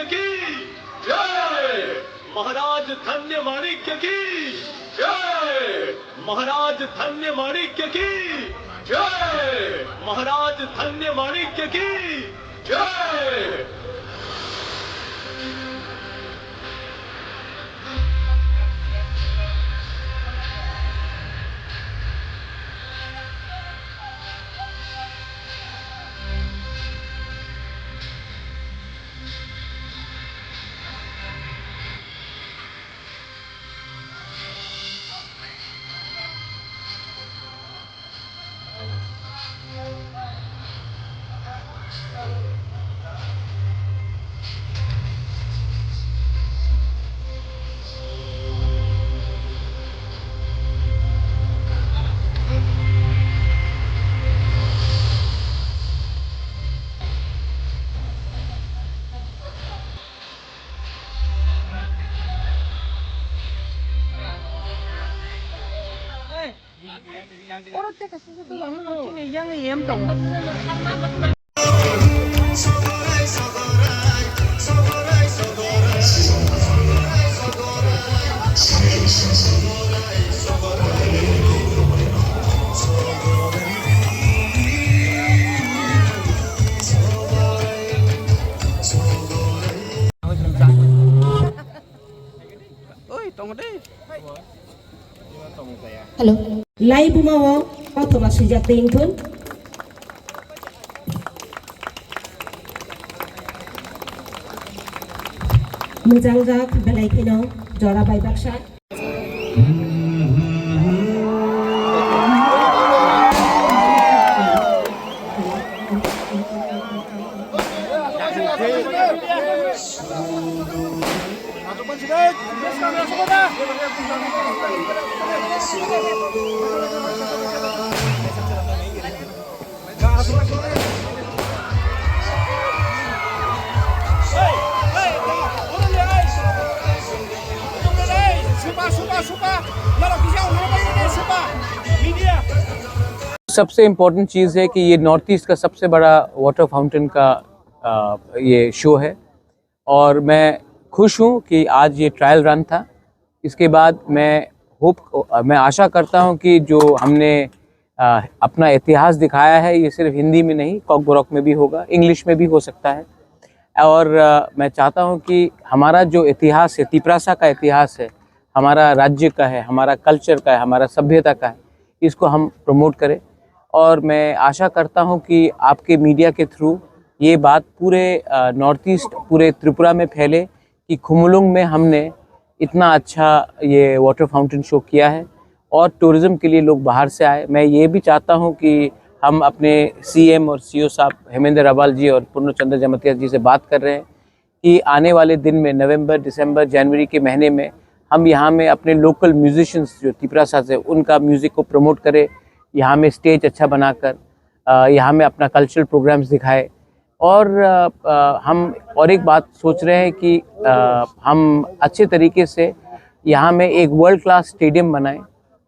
की जय, महाराज धन्य माणिक्य की जय, महाराज धन्य माणिक्य की जय, महाराज धन्य माणिक्य की जय। Halo, lain bumawa atau masih jating pun? Menjangjak belai kino jora bai baksa. सबसे इम्पोर्टेंट चीज़ है कि ये नॉर्थ ईस्ट का सबसे बड़ा वाटर फाउंटेन का ये शो है और मैं खुश हूँ कि आज ये ट्रायल रन था। इसके बाद मैं आशा करता हूँ कि जो हमने अपना इतिहास दिखाया है ये सिर्फ हिंदी में नहीं, कॉकबोरॉक में भी होगा, इंग्लिश में भी हो सकता है। और मैं चाहता हूँ कि हमारा जो इतिहास है, तिपरासा का इतिहास है, हमारा राज्य का है, हमारा कल्चर का है, हमारा सभ्यता का है, इसको हम प्रमोट करें। और मैं आशा करता हूं कि आपके मीडिया के थ्रू ये बात पूरे नॉर्थ ईस्ट, पूरे त्रिपुरा में फैले कि खुमुलुंग में हमने इतना अच्छा ये वाटर फाउंटेन शो किया है और टूरिज़्म के लिए लोग बाहर से आए। मैं ये भी चाहता हूं कि हम अपने सीएम और सीओ साहब हेमेंद्र अबाल जी और पूर्णचंद्र जमतिया जी से बात कर रहे हैं कि आने वाले दिन में नवंबर, दिसंबर, जनवरी के महीने में हम यहाँ में अपने लोकल म्यूजिशियंस जो तिपरासा से उनका म्यूज़िक को प्रमोट करें, यहाँ में स्टेज अच्छा बनाकर यहाँ में अपना कल्चरल प्रोग्राम्स दिखाए। और हम और एक बात सोच रहे हैं कि हम अच्छे तरीके से यहाँ में एक वर्ल्ड क्लास स्टेडियम बनाएं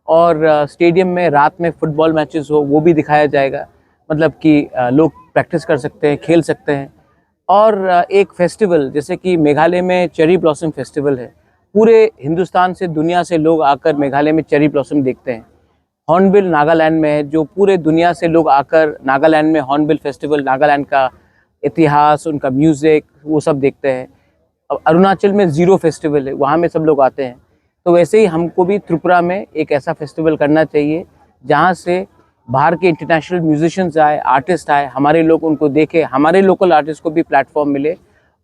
और स्टेडियम में रात में फुटबॉल मैचेस हो वो भी दिखाया जाएगा, मतलब कि लोग प्रैक्टिस कर सकते हैं, खेल सकते हैं। और एक फेस्टिवल जैसे कि मेघालय में चेरी ब्लॉसम फेस्टिवल है, पूरे हिंदुस्तान से, दुनिया से लोग आकर मेघालय में चेरी ब्लॉसम देखते हैं। हॉर्नबिल नागालैंड में है, जो पूरे दुनिया से लोग आकर नागालैंड में हॉर्नबिल फेस्टिवल, नागालैंड का इतिहास, उनका म्यूज़िक, वो सब देखते हैं। अब अरुणाचल में ज़ीरो फेस्टिवल है, वहाँ में सब लोग आते हैं। तो वैसे ही हमको भी त्रिपुरा में एक ऐसा फेस्टिवल करना चाहिए जहाँ से बाहर के इंटरनेशनल म्यूजिशियंस आए, आर्टिस्ट आए, हमारे लोग उनको देखें, हमारे लोकल आर्टिस्ट को भी प्लेटफॉर्म मिले।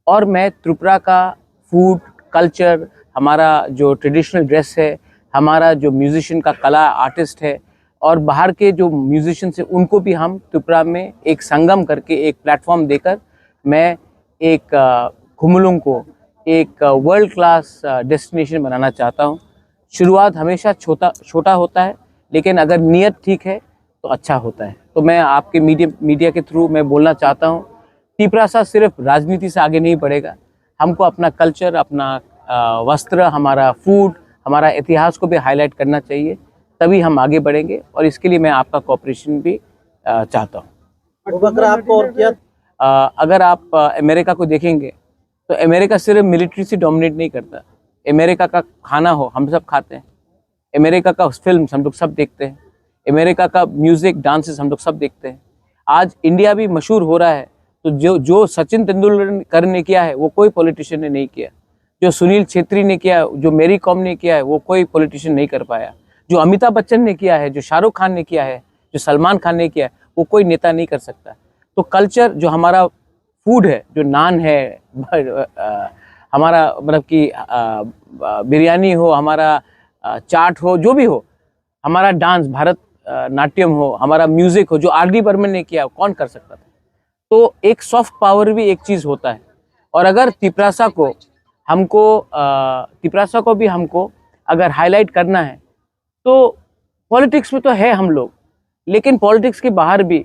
और मैं त्रिपुरा का फूड, कल्चर, हमारा जो ट्रेडिशनल ड्रेस है, हमारा जो म्यूजिशियन का कला आर्टिस्ट है और बाहर के जो म्यूजिशियंस हैं उनको भी हम त्रिपुरा में एक संगम करके, एक प्लेटफॉर्म देकर मैं एक खुमुलुंग को एक वर्ल्ड क्लास डेस्टिनेशन बनाना चाहता हूँ। शुरुआत हमेशा छोटा होता है, लेकिन अगर नीयत ठीक है तो अच्छा होता है। तो मैं आपके मीडिया के थ्रू मैं बोलना चाहता हूँ, तिपरासा सिर्फ राजनीति से आगे नहीं बढ़ेगा। हमको अपना कल्चर, अपना वस्त्र, हमारा फूड, हमारा इतिहास को भी हाईलाइट करना चाहिए, तभी हम आगे बढ़ेंगे। और इसके लिए मैं आपका कोऑपरेशन भी चाहता हूँ। आपको और क्या अगर आप अमेरिका को देखेंगे तो अमेरिका सिर्फ मिलिट्री से डोमिनेट नहीं करता। अमेरिका का खाना हो हम सब खाते हैं, अमेरिका का फिल्म हम लोग सब देखते हैं, अमेरिका का म्यूजिक डांसेस हम लोग सब देखते हैं। आज इंडिया भी मशहूर हो रहा है, तो जो सचिन तेंदुलकर ने किया है वो कोई पॉलिटिशियन ने नहीं किया, जो सुनील छेत्री ने किया, जो मेरी कॉम ने किया है वो कोई पॉलिटिशियन नहीं कर पाया, जो अमिताभ बच्चन ने किया है, जो शाहरुख खान ने किया है, जो सलमान खान ने किया है, वो कोई नेता नहीं कर सकता। तो कल्चर जो हमारा फूड है, जो नान है, हमारा मतलब कि बिरयानी हो, हमारा चाट हो, जो भी हो, हमारा डांस भारत नाट्यम हो, हमारा म्यूजिक हो, जो आर.डी. बर्मन ने किया कौन कर सकता था। तो एक सॉफ्ट पावर भी एक चीज़ होता है। और अगर तिपरासा को भी हमको अगर हाईलाइट करना है तो पॉलिटिक्स में तो है हम लोग, लेकिन पॉलिटिक्स के बाहर भी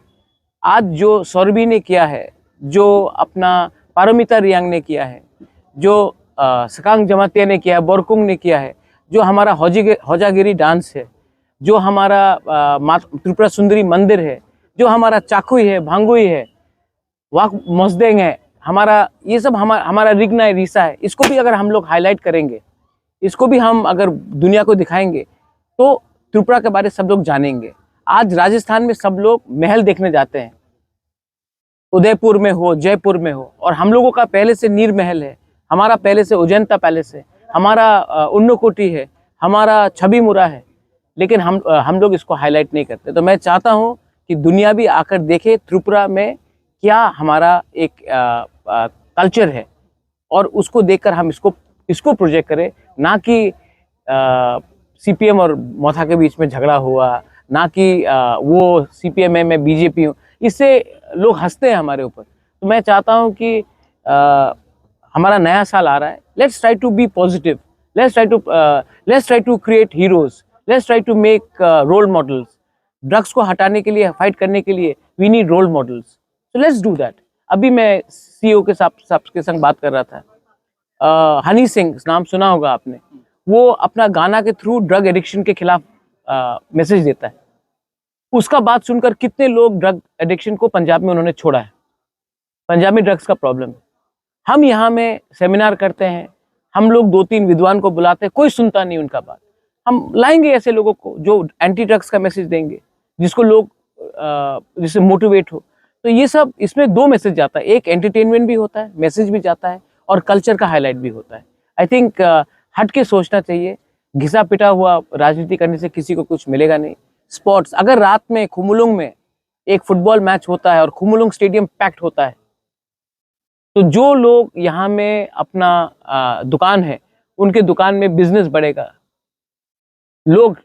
आज जो सौरभी ने किया है, जो अपना पारमिता रियांग ने किया है, जो सकांग जमातिया ने किया है, बोरकुंग ने किया है, जो हमारा हौजागिरी डांस है, जो हमारा त्रिपुरा सुंदरी मंदिर है, जो हमारा चाकुई है, भांगुई है, वाक मोसदेंग है, हमारा ये सब हमारा रिगना है, रीसा है, इसको भी अगर हम लोग हाईलाइट करेंगे, इसको भी हम अगर दुनिया को दिखाएंगे तो त्रिपुरा के बारे में सब लोग जानेंगे। आज राजस्थान में सब लोग महल देखने जाते हैं, उदयपुर में हो, जयपुर में हो, और हम लोगों का पहले से नीर महल है, हमारा पहले से अजंता पैलेस है, हमारा उन्नकोटी है, हमारा छबीमुरा है, लेकिन हम लोग इसको हाईलाइट नहीं करते। तो मैं चाहता हूँ कि दुनिया भी आकर देखे त्रिपुरा में क्या हमारा एक कल्चर है, और उसको देखकर हम इसको प्रोजेक्ट करें, ना कि सीपीएम और मोथा के बीच में झगड़ा हुआ, ना कि वो सीपीएम है मैं बीजेपी हूँ, इससे लोग हंसते हैं हमारे ऊपर। तो मैं चाहता हूँ कि हमारा नया साल आ रहा है, let's try to be positive, let's try to create heroes, let's try to make role models. Drugs को हटाने के लिए, फाइट करने के लिए we need role models, so let's do that. अभी मैं सीईओ के संग बात कर रहा था, हनी सिंह नाम सुना होगा आपने, वो अपना गाना के थ्रू ड्रग एडिक्शन के खिलाफ मैसेज देता है। उसका बात सुनकर कितने लोग ड्रग एडिक्शन को पंजाब में उन्होंने छोड़ा है। पंजाब में ड्रग्स का प्रॉब्लम है। हम यहाँ में सेमिनार करते हैं, हम लोग 2-3 विद्वान को बुलाते हैं, कोई सुनता नहीं उनका बात। हम लाएंगे ऐसे लोगों को जो एंटी ड्रग्स का मैसेज देंगे, जिसको लोग जिससे मोटिवेट हो। तो ये सब इसमें 2 मैसेज जाता है, एक एंटरटेनमेंट भी होता है, मैसेज भी जाता है, और कल्चर का हाईलाइट भी होता है। आई थिंक हट के सोचना चाहिए। घिसा पिटा हुआ राजनीति करने से किसी को कुछ मिलेगा नहीं। स्पोर्ट्स, अगर रात में खुमुलुंग में एक फुटबॉल मैच होता है और खुमुलुंग स्टेडियम पैक्ड होता है, तो जो लोग यहाँ में अपना दुकान है, उनके दुकान में बिजनेस बढ़ेगा। लोग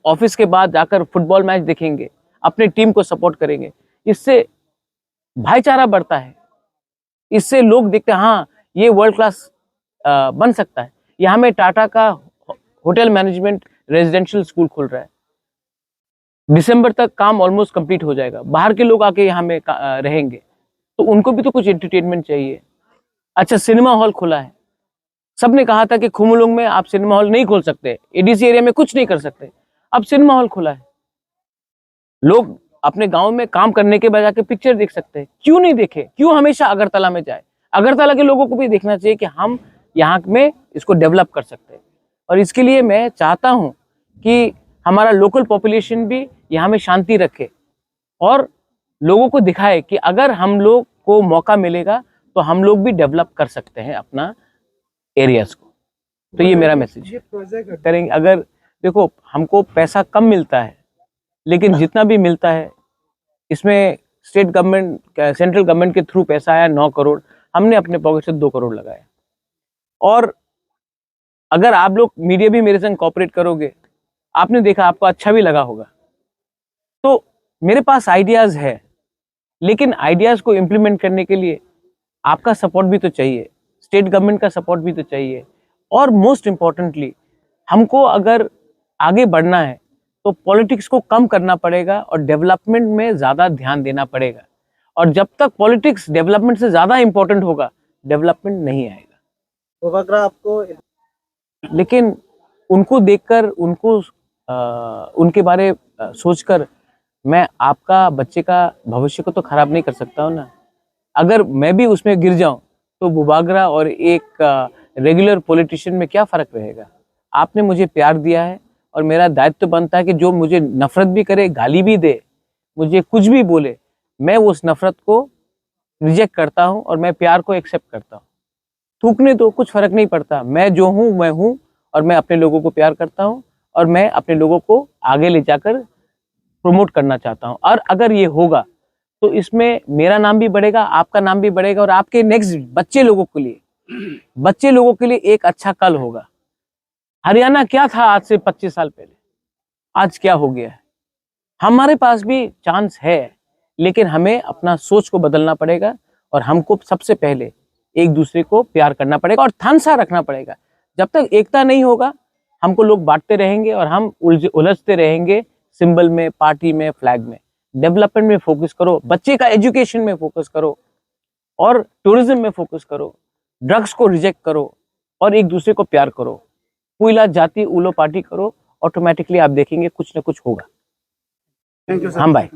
ऑफिस के बाद जाकर फुटबॉल मैच देखेंगे, अपने टीम को सपोर्ट करेंगे, इससे भाईचारा बढ़ता है, इससे लोग देखते हैं हाँ ये वर्ल्ड क्लास बन सकता है। यहाँ में टाटा का होटल मैनेजमेंट रेजिडेंशियल स्कूल खुल रहा है, दिसंबर तक काम ऑलमोस्ट कंप्लीट हो जाएगा। बाहर के लोग आके यहाँ में रहेंगे, तो उनको भी तो कुछ एंटरटेनमेंट चाहिए। अच्छा, सिनेमा हॉल खुला है। सबने कहा था कि खुमुलुंग में आप सिनेमा हॉल नहीं खोल सकते, एडीसी एरिया में कुछ नहीं कर सकते, अब सिनेमा हॉल खुला है। लोग अपने गांव में काम करने के बजाय के पिक्चर देख सकते हैं। क्यों नहीं देखे? क्यों हमेशा अगरतला में जाए? अगरतला के लोगों को भी देखना चाहिए कि हम यहाँ में इसको डेवलप कर सकते हैं। और इसके लिए मैं चाहता हूँ कि हमारा लोकल पॉपुलेशन भी यहाँ में शांति रखे और लोगों को दिखाए कि अगर हम लोग को मौका मिलेगा तो हम लोग भी डेवलप कर सकते हैं अपना एरियाज को। तो ये मेरा मैसेज है। करेंगे। अगर देखो, हमको पैसा कम मिलता है, लेकिन जितना भी मिलता है इसमें स्टेट गवर्नमेंट, सेंट्रल गवर्नमेंट के थ्रू पैसा आया 9 करोड़, हमने अपने पॉकेट से 2 करोड़ लगाया। और अगर आप लोग मीडिया भी मेरे संग कोऑपरेट करोगे, आपने देखा, आपको अच्छा भी लगा होगा। तो मेरे पास आइडियाज है, लेकिन आइडियाज को इम्प्लीमेंट करने के लिए आपका सपोर्ट भी तो चाहिए, स्टेट गवर्नमेंट का सपोर्ट भी तो चाहिए। और मोस्ट इम्पॉर्टेंटली, हमको अगर आगे बढ़ना है तो पॉलिटिक्स को कम करना पड़ेगा और डेवलपमेंट में ज़्यादा ध्यान देना पड़ेगा। और जब तक पॉलिटिक्स डेवलपमेंट से ज़्यादा इम्पोर्टेंट होगा, डेवलपमेंट नहीं आएगा। तो अगर आपको, लेकिन उनको देखकर, उनके बारे सोचकर मैं आपका बच्चे का भविष्य को तो खराब नहीं कर सकता हूँ ना। अगर मैं भी उसमें गिर जाऊं तो बुबागरा और एक रेगुलर पॉलिटिशियन में क्या फ़र्क रहेगा। आपने मुझे प्यार दिया है और मेरा दायित्व बनता है कि जो मुझे नफ़रत भी करे, गाली भी दे, मुझे कुछ भी बोले, मैं उस नफ़रत को रिजेक्ट करता हूँ और मैं प्यार को एक्सेप्ट करता हूँ। थूकने दो, कुछ फ़र्क नहीं पड़ता। मैं जो हूँ मैं हूँ और मैं अपने लोगों को प्यार करता हूँ और मैं अपने लोगों को आगे ले जाकर प्रमोट करना चाहता हूँ। और अगर ये होगा तो इसमें मेरा नाम भी बढ़ेगा, आपका नाम भी बढ़ेगा और आपके नेक्स्ट बच्चे लोगों के लिए एक अच्छा कल होगा। हरियाणा क्या था आज से 25 साल पहले, आज क्या हो गया है। हमारे पास भी चांस है, लेकिन हमें अपना सोच को बदलना पड़ेगा और हमको सबसे पहले एक दूसरे को प्यार करना पड़ेगा और थानसा रखना पड़ेगा। जब तक एकता नहीं होगा, हमको लोग बांटते रहेंगे और हम उलझते रहेंगे सिंबल में, पार्टी में, फ्लैग में। डेवलपमेंट में फोकस करो, बच्चे का एजुकेशन में फोकस करो और टूरिज्म में फोकस करो, ड्रग्स को रिजेक्ट करो और एक दूसरे को प्यार करो। पुइला जाति उलो पार्टी करो, ऑटोमेटिकली आप देखेंगे कुछ ना कुछ होगा। Thank you sir. हम भाई।